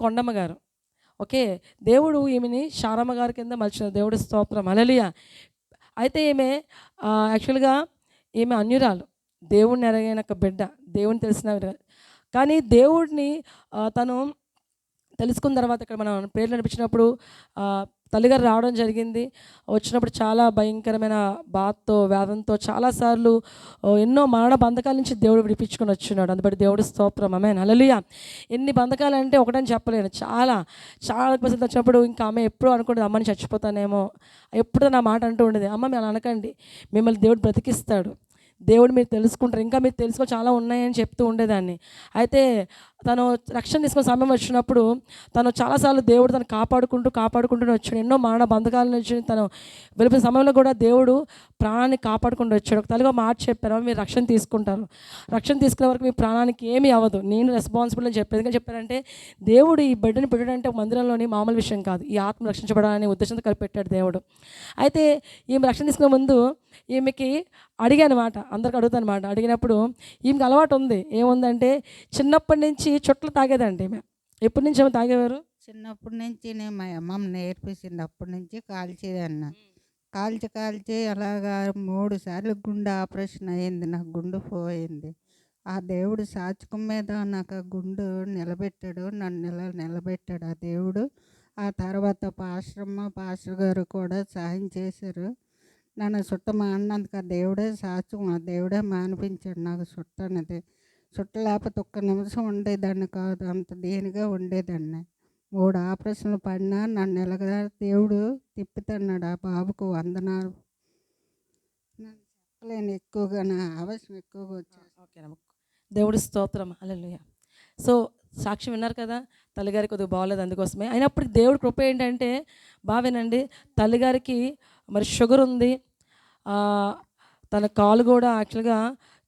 కొండమ్మ గారు. ఓకే. దేవుడు ఈమెని శారమ్మ గారి కింద మలిచారు. దేవుడి స్తోత్రం. హల్లెలూయా. అయితే యాక్చువల్‌గా ఈమె అన్యురాలు. దేవుడిని ఎరగిన ఒక బిడ్డ. దేవుడిని తెలిసిన కానీ దేవుడిని తను తెలుసుకున్న తర్వాత ఇక్కడ మనం ప్రేయర్ నడిపించినప్పుడు తల్లిగారు రావడం జరిగింది. వచ్చినప్పుడు చాలా భయంకరమైన బాధతో, వేదనతో చాలాసార్లు ఎన్నో మరణ బంధకాల నుంచి దేవుడు విడిపించుకొని వచ్చున్నాడు. అందుబట్టి దేవుడి స్తోత్రం. ఆమేన్. హల్లెలూయా. ఎన్ని బంధకాలంటే ఒకటని చెప్పలేను. చాలా పరిస్థితి వచ్చినప్పుడు ఇంకా ఆమె ఎప్పుడూ అనుకుంటుంది, అమ్మని చచ్చిపోతానేమో. ఎప్పుడు నా మాట అంటూ ఉండేది, అమ్మ మీరు అలా అనకండి, మిమ్మల్ని దేవుడు బ్రతికిస్తాడు, దేవుడు మీరు తెలుసుకుంటారు, ఇంకా మీరు తెలుసుకో చాలా ఉన్నాయని చెప్తూ ఉండేదాన్ని. అయితే తను రక్షణ తీసుకునే సమయం వచ్చినప్పుడు తను చాలాసార్లు దేవుడు తను కాపాడుకుంటూనే వచ్చాడు. ఎన్నో మరణ బంధకాల నుంచి తను వెళ్ళిపోయిన సమయంలో కూడా దేవుడు ప్రాణాన్ని కాపాడుకుంటూ వచ్చాడు. ఒక తల్లిగా మాట చెప్పారు, మీరు రక్షణ తీసుకుంటారు, రక్షణ తీసుకునే వరకు మీ ప్రాణానికి ఏమీ అవ్వదు, నేను రెస్పాన్సిబుల్ అని చెప్పారు. ఎందుకని చెప్పారంటే దేవుడు ఈ బిడ్డని పెట్టడంటే మందిరంలోని మామూలు విషయం కాదు, ఈ ఆత్మ రక్షించబడాలనే ఉద్దేశంతో కలిపెట్టాడు దేవుడు. అయితే ఈమె రక్షణ తీసుకునే ముందు ఈమెకి అడిగాను మాట, అందరికి అడుగుతాను మాట. అడిగినప్పుడు ఈమెకి అలవాటు ఉంది, ఏముందంటే చిన్నప్పటి నుంచి చుట్టలు తాగేదండి ఈమె. ఎప్పటి నుంచి ఏమో తాగేవారు? చిన్నప్పటి నుంచి నేను మా అమ్మమ్మ నేర్పించింది. అప్పటి నుంచి కాల్చేదన్న. కాల్చి అలాగా 3 సార్లు గుండె ఆపరేషన్ అయింది. నాకు గుండె పోయింది. ఆ దేవుడు సాచకం మీద నాకు ఆ గుండు నిలబెట్టాడు, నన్ను ఇలా నిలబెట్టాడు ఆ దేవుడు. ఆ తర్వాత పాస్టర్ గారు కూడా సహాయం చేశారు. నన్ను చుట్ట మానినందుకు ఆ దేవుడే సాక్ష్యం, ఆ దేవుడే మానిపించాడు నాకు చుట్ట అనేది. చుట్ట లేకపోతే ఒక్క నిమిషం ఉండేదాన్ని కాదు, అంత దీనిగా ఉండేదాన్ని. 3 ఆపరేషన్లు పడినా నన్ను ఎలాగా దేవుడు తిప్పుతున్నాడు. ఆ బాబుకు వందనాలు. నన్ను చెప్పలేను, ఎక్కువగా నా ఆవేశం ఎక్కువగా వచ్చేది. ఓకేనమ్మా. దేవుడి స్తోత్రం. హల్లెలూయా. సో సాక్ష్యం విన్నారు కదా, తల్లిగారికి కొద్దిగా బాగోలేదు, అందుకోసమే. అయినప్పటికీ దేవుడి కృప ఏంటంటే బావేనండి, తల్లిగారికి మరి షుగర్ ఉంది. తన కాలు కూడా యాక్చువల్గా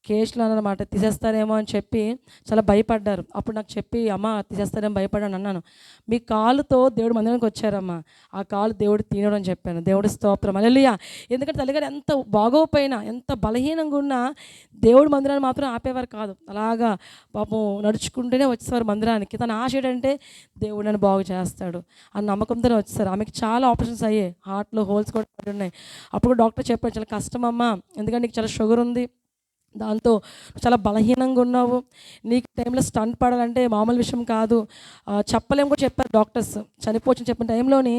కేసులు అన్నమాట, తీసేస్తారేమో అని చెప్పి చాలా భయపడ్డారు. అప్పుడు నాకు చెప్పి, అమ్మ తీసేస్తారేమో భయపడ్డాను అన్నాను. మీ కాలుతో దేవుడు మందిరానికి వచ్చారమ్మా, ఆ కాలు దేవుడు తీయడం అని చెప్పాను. దేవుడి స్తోత్రం. హల్లెలూయా. ఎందుకంటే తల్లిగారు ఎంత బాగోపోయినా, ఎంత బలహీనంగా ఉన్నా దేవుడు మందిరాన్ని మాత్రం ఆపేవారు కాదు. అలాగా పాపం నడుచుకుంటూనే వచ్చేవారు మందిరానికి. తన ఆశ ఏంటంటే దేవుడు నన్ను బాగు చేస్తాడు అని నమ్మకంతోనే వచ్చేసారు. ఆమెకి చాలా ఆపరేషన్స్ అయ్యాయి, హార్ట్లో హోల్స్ కూడా పడి ఉన్నాయి. అప్పుడు డాక్టర్ చెప్పారు, చాలా కష్టమమ్మా, ఎందుకంటే నీకు చాలా షుగర్ ఉంది, దాంతో చాలా బలహీనంగా ఉన్నావు, నీకు టైంలో స్టంట్ పడాలంటే మామూలు విషయం కాదు, చెప్పలేము కూడా చెప్పారు డాక్టర్స్. చనిపోవచ్చు చెప్పిన టైంలోని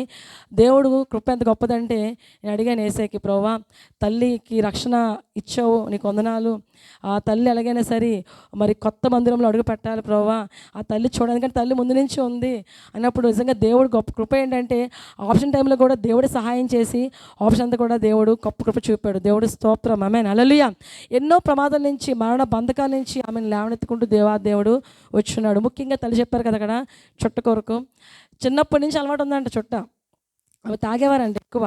దేవుడు కృప ఎంత గొప్పదంటే నేను అడిగాను ఏసైకి, ప్రభువా తల్లికి రక్షణ ఇచ్చావు, నీకు వందనాలు, ఆ తల్లి ఎలాగైనా సరే మరి కొత్త మందిరంలో అడుగు పెట్టాలి ప్రభువా, ఆ తల్లి చూడడానికి తల్లి ముందు నుంచి ఉంది అన్నప్పుడు నిజంగా దేవుడు గొప్ప కృప ఏంటంటే ఆప్షన్ టైంలో కూడా దేవుడు సహాయం చేసి ఆప్షన్ అంతా కూడా దేవుడు గొప్ప కృప చూపాడు. దేవుడు స్తోత్రం. ఆమేన్. హల్లెలూయా. ఎన్నో ప్రమాదాల నుంచి, మరణ బంధకాల నుంచి ఆమెను లేవనెత్తుకుంటూ దేవుడు వచ్చున్నాడు. ముఖ్యంగా తల్లి చెప్పారు కదా అక్కడ చుట్ట కొరకు, చిన్నప్పటి నుంచి అలవాటు ఉందంట చుట్ట, అవి తాగేవారండి ఎక్కువ.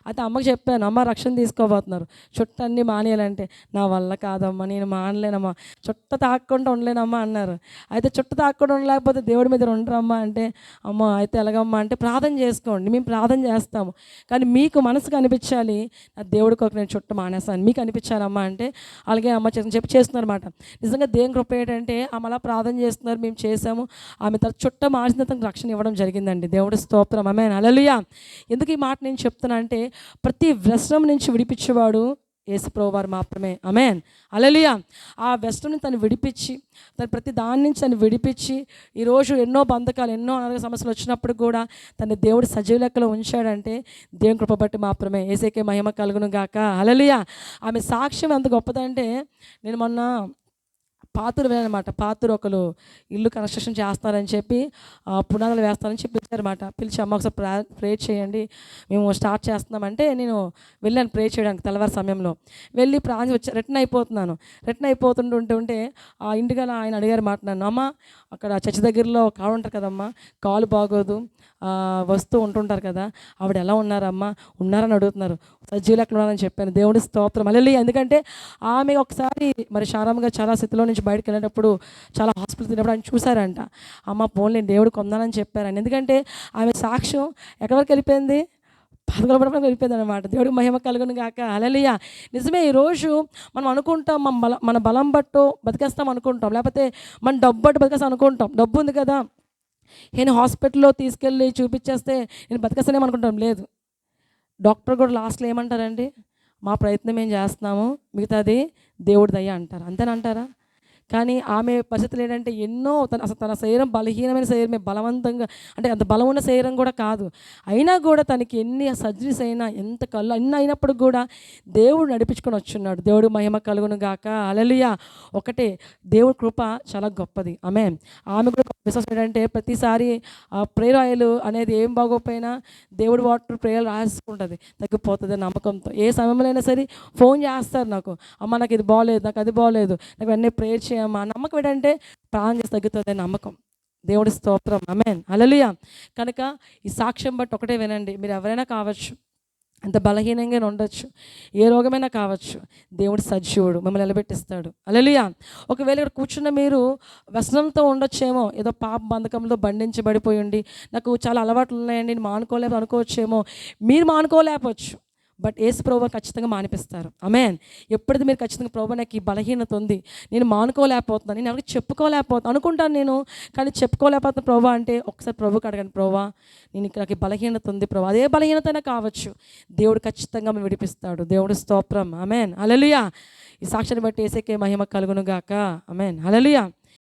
అయితే అమ్మకి చెప్పాను, అమ్మ రక్షణ తీసుకోబోతున్నారు, చుట్ట అన్నీ మానేయాలంటే నా వల్ల కాదమ్మా, నేను మానలేనమ్మా, చుట్ట తాగకుండా ఉండలేనమ్మా అన్నారు. అయితే చుట్ట తాగకుండా ఉండలేకపోతే దేవుడి మీద ఉండరమ్మా అంటే, అమ్మ అయితే ఎలాగమ్మా అంటే, ప్రార్థన చేసుకోండి, మేము ప్రార్థన చేస్తాము, కానీ మీకు మనసుకు అనిపించాలి నా దేవుడికి ఒక నేను చుట్ట మానేస్తాను, మీకు అనిపించాలమ్మా అంటే, అలాగే అమ్మ చెప్పి చేస్తున్నారన్నమాట. నిజంగా దేవుని కృప ఏంటంటే ఆమె అలా ప్రార్థన చేస్తున్నారు, మేము చేసాము, ఆమె తర్వాత చుట్ట మార్చిన తనకు రక్షణ ఇవ్వడం జరిగిందండి. దేవుడి స్తోత్రం. ఆమేన్. హల్లెలూయా. ఎందుకు ఈ మాట నేను చెప్తున్నా అంటే ప్రతి వ్యసనం నుంచి విడిపించేవాడు యేసుప్రభువు వారు మాత్రమే. ఆమేన్. హల్లెలూయా. ఆ వ్యసనం తను విడిపించి, తను ప్రతి దాని నుంచి తను విడిపించి ఈరోజు ఎన్నో బంధకాలు, ఎన్నో అనారోగ్య సమస్యలు వచ్చినప్పుడు కూడా తన దేవుడు సజీవ లెక్కలో ఉంచాడంటే దేవుని కృప బట్టి మాత్రమే. యేసుకే మహిమ కలుగును గాక. హల్లెలూయా. ఆమె సాక్ష్యం ఎంత గొప్పదంటే, నేను మొన్న పాతూరు వెళ్ళానమాట. పాతూరు ఒకరు ఇల్లు కన్స్ట్రక్షన్ చేస్తారని చెప్పి పునాదులు వేస్తారని చెప్పి పిలిచారన్నమాట. పిలిచి అమ్మ ఒకసారి ప్రే చేయండి, మేము స్టార్ట్ చేస్తున్నామంటే నేను వెళ్ళాను ప్రే చేయడానికి తెల్లవారు సమయంలో. వెళ్ళి రిటర్న్ అయిపోతుంటే ఆ ఇంటికి ఆయన అడిగారు మాట నన్ను, అమ్మ అక్కడ చర్చి దగ్గరలో కాళ్ళు ఉంటారు కదమ్మా, కాలు బాగోదు, వస్తూ ఉంటుంటారు కదా, ఆవిడ ఎలా ఉన్నారమ్మా, ఉన్నారని అడుగుతున్నారు. సజీవులు ఎక్కడ ఉన్నారని చెప్పాను. దేవుడి స్తోత్రం. హల్లెలూయా. ఎందుకంటే ఆమె ఒకసారి మరి శారమ్మ చాలా స్థితిలో నుంచి బయటకు వెళ్ళేటప్పుడు చాలా హాస్పిటల్ తిన్నప్పుడు ఆయన చూశారంట. అమ్మ పోన్లే దేవుడు కొందానని చెప్పారని. ఎందుకంటే ఆమె సాక్ష్యం ఎక్కడి వరకు వెళ్ళిపోయింది, పదకొలపడం వెళ్ళిపోయింది అనమాట. దేవుడికి మహిమ కలుగును గాక. హల్లెలూయా. నిజమే. ఈరోజు మనం అనుకుంటాం మన బలం బట్టో బతికేస్తాం అనుకుంటాం, లేకపోతే మన డబ్బు బట్టి బతికేస్తాం అనుకుంటాం. డబ్బు ఉంది కదా, నేను హాస్పిటల్లో తీసుకెళ్ళి చూపించేస్తే నేను బతికేస్తానేమో అనుకుంటాం. లేదు, డాక్టర్ కూడా లాస్ట్లో ఏమంటారండి? మా ప్రయత్నం ఏం చేస్తున్నాము, మిగతాది దేవుడి దయ అంటారు. అంతేనంటారా? కానీ ఆమె పరిస్థితులు ఏంటంటే ఎన్నో అసలు తన శరీరం బలహీనమైన శరీరమే, బలవంతంగా అంటే అంత బలం ఉన్న శరీరం కూడా కాదు. అయినా కూడా తనకి ఎన్ని సర్జరీస్ అయినా, ఎంత కళ్ళు అన్నీ అయినప్పుడు కూడా దేవుడు నడిపించుకొని వచ్చున్నాడు. దేవుడు మహిమ కలుగును గాక. హల్లెలూయా. ఒకటే, దేవుడి కృప చాలా గొప్పది. ఆమె కూడా విశ్వాసం ఏంటంటే ప్రతిసారి ప్రేయర్ ఆయిల్ అనేది ఏం బాగోపోయినా దేవుడి వాటర్ ప్రేయర్ రాసుకుంటుంది, తగ్గిపోతుంది నమ్మకంతో. ఏ సమయంలో అయినా సరే ఫోన్ చేస్తారు నాకు, అమ్మ నాకు ఇది బాగోలేదు, నాకు అది బాగోలేదు, నాకు అన్నీ ప్రేయర్ చేయమ్మా. నమ్మకం ఏంటంటే ప్రాణం చేసి తగ్గుతుంది నమ్మకం. దేవుడి స్తోత్రం. ఆమేన్. హల్లెలూయా. కనుక ఈ సాక్ష్యం బట్టి ఒకటే వినండి, మీరు ఎవరైనా కావచ్చు, అంత బలహీనంగా ఉండొచ్చు, ఏ రోగమైనా కావచ్చు, దేవుడు సజీవుడు, మిమ్మల్ని నిలబెట్టిస్తాడు. హల్లెలూయా. ఒకవేళ ఇక్కడ కూర్చున్న మీరు వ్యసనంతో ఉండొచ్చేమో, ఏదో పాప బంధకంలో బంధించబడిపోయి ఉండి నాకు చాలా అలవాట్లు ఉన్నాయండి నేను మానుకోలేము అనుకోవచ్చేమో. మీరు మానుకోలేకపోవచ్చు, బట్ యేసు ప్రభువు ఖచ్చితంగా మానిపిస్తారు. ఆమేన్. ఎప్పుడైతే మీరు ఖచ్చితంగా ప్రభువు నాకు ఈ బలహీనత ఉంది, నేను మానుకోలేకపోతున్నాను, నేను ఎవరికి చెప్పుకోలేకపోతున్నాను అనుకుంటాను నేను, కానీ చెప్పుకోలేకపోతున్నా ప్రభు అంటే ఒకసారి ప్రభుకి అడగండి, ప్రభువా నేను నాకు ఈ బలహీనత ఉంది ప్రభు, అదే బలహీనతనే కావచ్చు, దేవుడు ఖచ్చితంగా మనం విడిపిస్తాడు. దేవుడు స్తోత్రం. ఆమేన్. హల్లెలూయా. ఈ సాక్షిని బట్టి యేసుకే మహిమ కలుగును గాక. ఆమేన్. హల్లెలూయా.